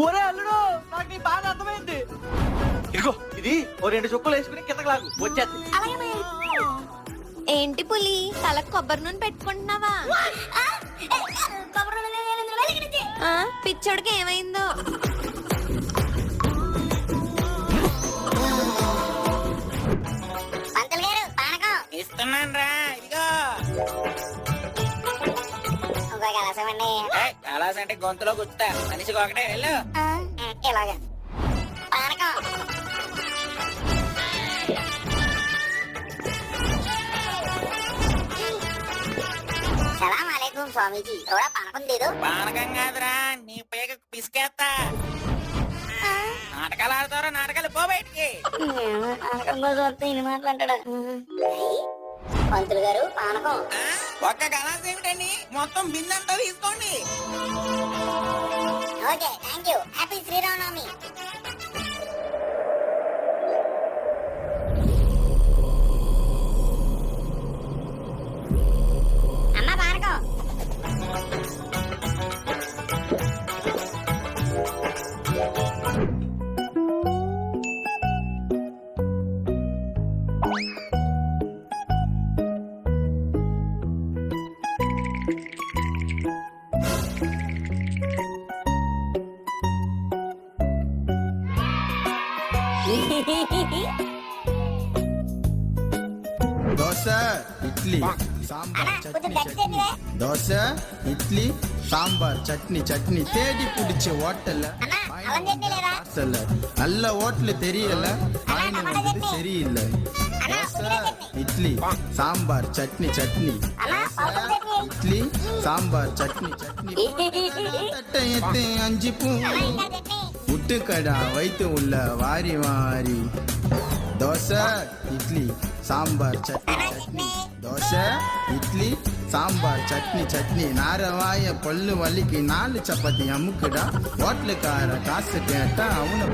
ఒరే అల్లుడు, నాకు నీ బాధ అర్థమైంది. ఇదిగో ఇది ఓ 2 చుక్కలు వేసుకుని కిందకి లాగు, వచ్చేది. ఏంటి పులి, తలకు కొబ్బరి నూనె పెట్టుకుంటున్నావా? పిచ్చోడికి ఏమైందో? పంతులు గారు పానకం ఇస్తున్నాను రా, ఇదిగో. ఇంకో కలసం అండి. కలాస్ అంటే గొంతులో గుర్తా, మనిషికి ఒకటే. వెళ్ళు. ఇలాగా పానకం. సలాం అలైకుం స్వామీజీ, थोड़ा పానకం దేదో. పానకం కాదురా, నీ పేగ పిసికేస్తా. నాటకాలు ఆడతారో నాటకాలు, పో బయటికి. పానకం కోసం వస్తే ఇన్ని మాట్లాడాడు. పంతులు గారు పానకం. ఒక్క కలాస్ ఏమిటండి, మొత్తం బిందంతా తీసుకోండి. Okay, thank you. Happy Sriramanavami. అమ్మ పానకం. దోశ ఇడ్లీ సాంబార్ చట్నీ చట్నీ దోశ ఇడ్లీ சாம்பார் சட்னி சட்னி தேடி பிடிச்ச ஹோட்டல்ல நல்ல ஹோட்டல் தெரியல ஆயின வந்தது சரியில்லை தோசை இட்லி சாம்பார் சட்னி சட்னி இட்லி சாம்பார் சட்னி சட்னி தட்டை எத்து 5 பூ முட்டுக்கடா வைத்து உள்ள வாரி வாரி தோசை இட்லி சாம்பார் சட்னி சட்னி தோசை இட்லி சாம்பார் சட்னி சட்னி நாரவாய பல்லு வலிக்கு 4 சப்பாத்தி அமுக்குடா ஹோட்டலுக்கார காசு கேட்டா அவனை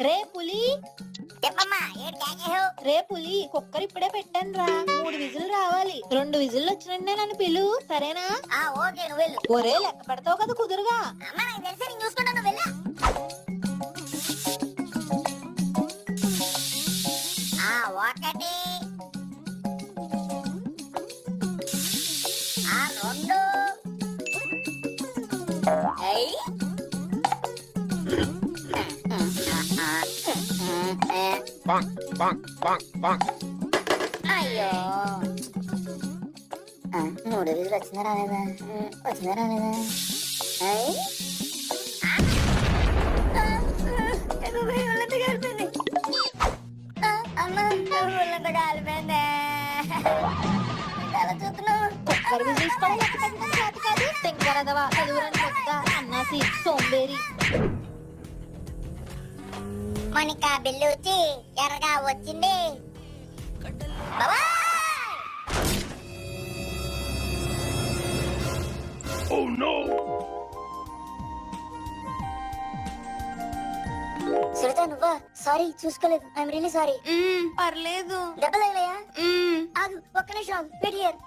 రే పులి, చెప్పమ్మా, ఏడు క్యాకేహో. రే పులి, కుక్కర్ ఇప్పుడే పెట్టాను రా. 3 విజిల్ రావాలి. 2 విజిల్ వచ్చినంటే నన్ను పిలు, సరేనా? ఓకే, నువ్వు వెళ్ళు. ఒరే, లెక్క పెడతావు కదా కుదురుగా. అమ్మ, నాకు తెలిసి నేను చూసుకుంటాను, నువ్వు వెళ్ళు. ఒకటి, 2. అయ్యో, 3 విజులు వచ్చిందా రాలేదా? వచ్చిందా రాలేదా? అమ్మ, ఒళ్ళంతా కాలిపోయిందే. ఎలా చూస్తున్నావు? కుక్కర్ విజిల్స్ కూడా లెక్క పెట్టడం చేత కాదు. తెంకరదవా, తెలుగురని కొత్త అన్నాసి సోంబేరి. మోనికా బిల్లుచి ఎర్రగా వచ్చింది. బాబా, సునీత నువ్వా? సారీ, చూసుకోలేదు. I'm really sorry. పర్లేదు. దెబ్బలు తగిలాయా? ఆగు, ఒక్క నిమిషం, వెయిట్ హియర్.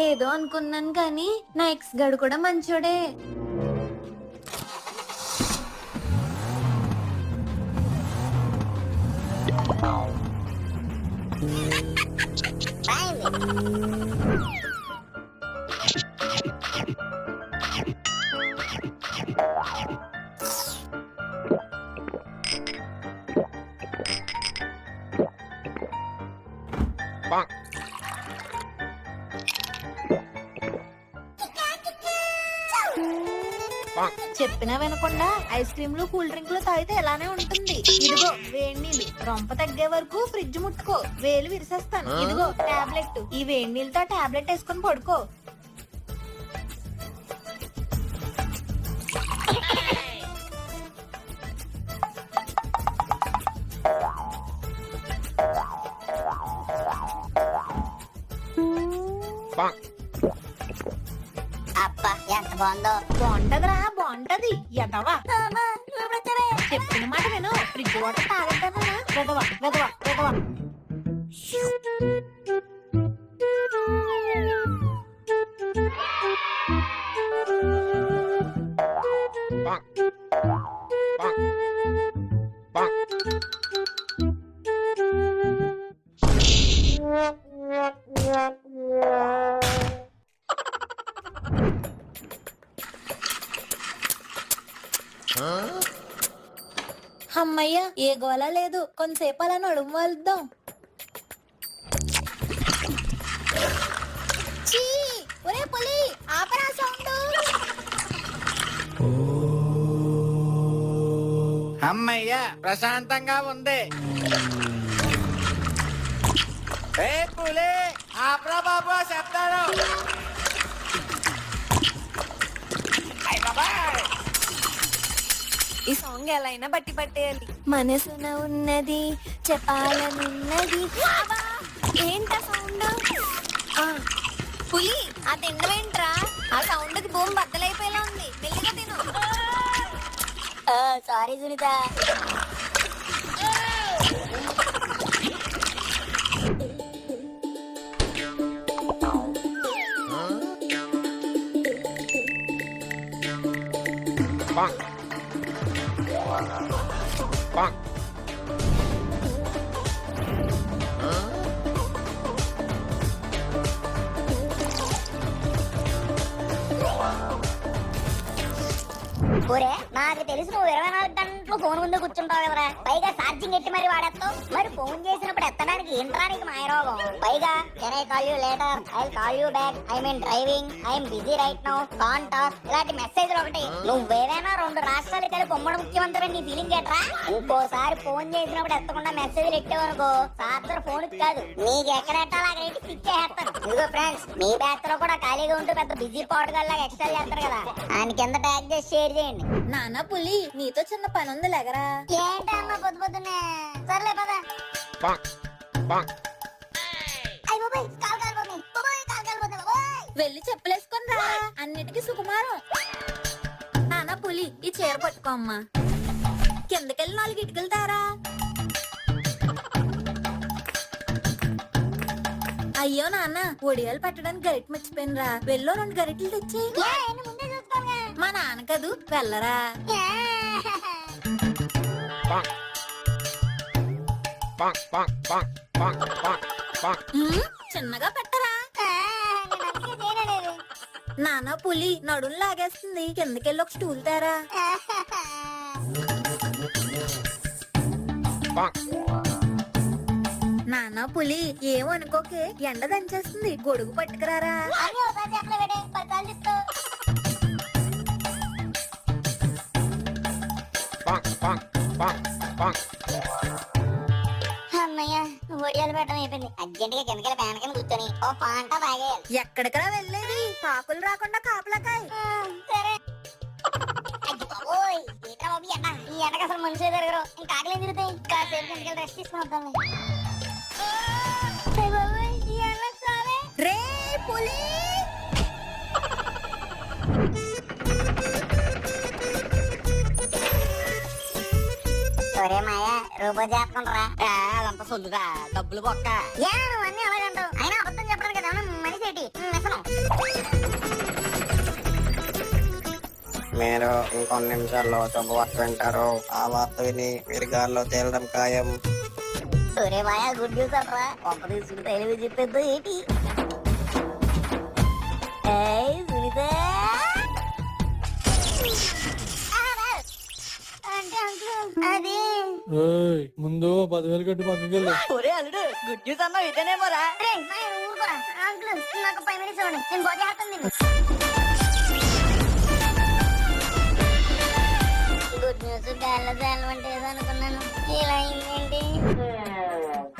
ఏదో అనుకున్నాను కానీ నా ఎక్స్ గడు కూడా మంచోడే. చెప్పినా వినకుండా ఐస్ క్రీమ్లు కూల్ డ్రింక్లు తాగితే ఎలానే ఉంటుంది. ఇదిగో వేడి నీళ్ళు, రొంప తగ్గే వరకు ఫ్రిడ్జ్ ముట్టుకో, వేలు విరిసేస్తాను. ఇదిగో టాబ్లెట్, ఈ వేడి నీళ్ళతో టాబ్లెట్ వేసుకొని పడుకో. అబ్బా ఎంత బాగుందో. బాగుంటదిరా, బాగుంటది. ఎదవా చెప్పిన మాట విను, ఫ్రిడ్జ్ వాటర్ తాగద్దన్నా. వెదవా వెదవా వెదవా. అమ్మయ్య, ఏ గోళ లేదు. కొంతసేపు అలా నడుము వెళ్దాం. ఒరే పులి, ఆపరా సౌండ్. అమ్మయ్యా ప్రశాంతంగా ఉంది. ఏ పులే ఆపరా బాబు చెప్తాను. ఈ సాంగ్ ఎలా అయినా బట్టి పట్టేయాలి. మనసున ఉన్నది చెప్పాలనున్నది. ఏంట సౌండ్? పులి, ఆ తిండవేంట్రా? ఆ సౌండ్ కి భూమి బద్దలైపోయేలా ఉంది. మెల్లిగా తిను. సారీ సునీత. ఒరే, నాకు తెలుసు నువ్వు 24 గంటలు ఫోన్ ముందు కూర్చుంటావు కదరా. పైగా ఛార్జింగ్ ఎట్టి మరి వాడేస్తావు. మరి ఫోన్ చేసినప్పుడు ఎత్తడానికి ఏంట్రా నీకు మాయరోగం? పైగా can I call you later, I call you back, I mean driving, I'm busy right now, can't talk, ఇలాంటి మెసేజ్లు ఒకటి. నువ్వేదైనా 2 రాష్ట్రాలు కలిపి ఉమ్మడి ముఖ్యమంత్రి నీ ఫీలింగ్ ఏట్రా? ఇంకోసారి ఫోన్ చేసినప్పుడు ఎత్తకుండా మెసేజ్లు ఎట్టావనుకో, సార్ ఫోన్ కాదు నీకు ఎక్కడ ఎట్టాలో అక్కడ ఎట్టి పిక్ చేస్తాను. ఇదిగో ఫ్రెండ్స్, మీ బ్యాచ్ లో కూడా ఖాళీగా ఉంటూ పెద్ద బిజీ పాటుగా ఎక్స్ట్రా చేస్తారు కదా, ఆయన కింద ట్యాగ్ చేసి షేర్ చేయండి. నాన్న పులి, నీతో చిన్న పని ఉంది లేగరా. ఏంటమ్మా పొద్దు పొద్దున్నే? సర్లే పదా. వెళ్ళి చెప్పులేసుకొని రా, అన్నిటికీ సుకుమారం. నాన్న పులి, ఈ చీర పట్టుకో అమ్మా. కిందకెళ్ళి 4 ఇటుకలు తారా. అయ్యో నాన్న, ఒడియాలు పెట్టడానికి గరిట మర్చిపోయినరా. వెళ్ళో 2 గరిటలు తెచ్చి. మా నాన్న కదూ, వెళ్ళరా. చిన్నగా పెట్టరా. నాన్న పులి, నడుం లాగేస్తుంది. కిందకెళ్ళి ఒక స్టూల్ తారా. నాన్న పులి, ఏమనుకోకే, ఎండ దంచేస్తుంది. గొడుగు పట్టుకురారా. అమ్మయ్య, ఒడియాలు పెట్టడం అయిపోయింది. అర్జెంట్ గా కిందకెళ్ళి ఫ్యాన్ కింద కూర్చొని ఓ పాంట తాగేయాలి. ఎక్కడికరా వెళ్ళేది? కాకులు రాకుండా కాపలాకాయ. సరే. ఈ ఎండకు అసలు మనుషులు తిరగరు. ఇంకా ఆకలి తిరుగుతాయి. కాసేపు కిందకెళ్ళి రెస్ట్ తీసుకుని వద్దాం. రే పులి, ఒరే మాయ, రూపో చేస్తుండ్రా. అదంతా సొల్లుగా, డబ్బులు బొక్క. నువ్వు అన్ని అలాగంటావు. అయినా అబద్ధం చెప్పడానికి కదా మనిషి ఏంటి మిసను. మీరు ఇంకొన్ని నిమిషాల్లో శుభవార్త వింటారు. ఆ వార్త విని మీరు గాల్లో తేలడం ఖాయం. ఒరే మాయ, గుడ్ న్యూస్ అంటరా. పంప తీసుకుని తెలివి చెప్పేద్దు ఏంటి? సునీత అది ముందు 10,000 కట్టి పక్కకి వెళ్ళు. ఒరే అల్లుడు, గుడ్ న్యూస్ అన్నావు ఇదేనేమోరా. ఊరుకోరా అంకుల్, నాకు 5 minutes ఇవ్వండి, నేను బాగా చేస్తాను.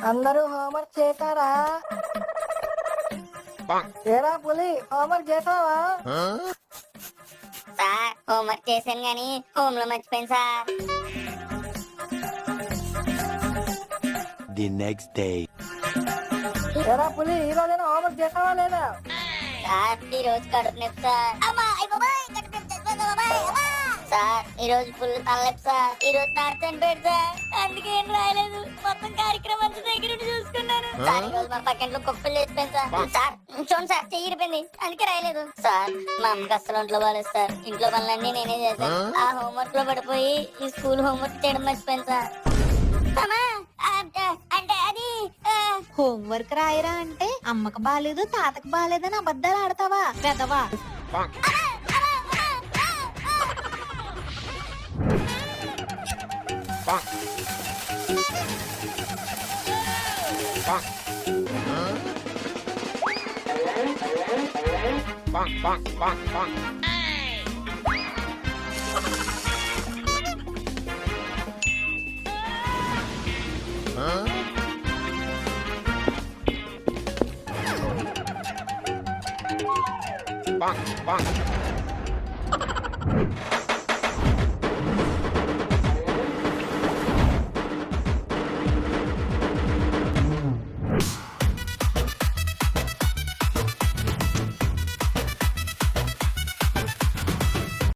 అందరూ హోంవర్క్ చేశారా? ఏరా పులి, హోంవర్క్ చేసావా? సార్ హోంవర్క్ చేశాను గానీ హోమ్ లో మర్చిపోయాను సార్. The next day. ఏరా పులి, ఈ రోజైనా హోంవర్క్ చేసావా లేదా? సార్ ఈ రోజు కడుపు నొప్పి సార్. సార్ ఈ రోజు ఫుల్ తలనొప్పి సార్. ఈ రోజు తాడు చనిపోయాడు సార్. అందుకే ఏం రాయలేదు. మొత్తం కార్యక్రమం దగ్గర నుండి చూసుకున్నాను సార్. ఈ రోజు మా పక్కింట్లో కుప్పలు లేచిపోయింది సార్. సార్ చూడండి సార్, చెయ్యిపోయింది, అందుకే రాయలేదు సార్. మా అమ్మకి అసలు ఒంట్లో బాగాలేదు సార్. ఇంట్లో పనులన్నీ నేనే చేశాను. ఆ హోంవర్క్ లో పడిపోయి ఈ స్కూల్ హోంవర్క్ చేయడం మర్చిపోయింది సార్. అంటే అది హోంవర్క్ రాయరా అంటే అమ్మకి బాలేదు తాతకి బాలేదని అబద్ధాలు ఆడతావా పెదవా? Bonk, bonk.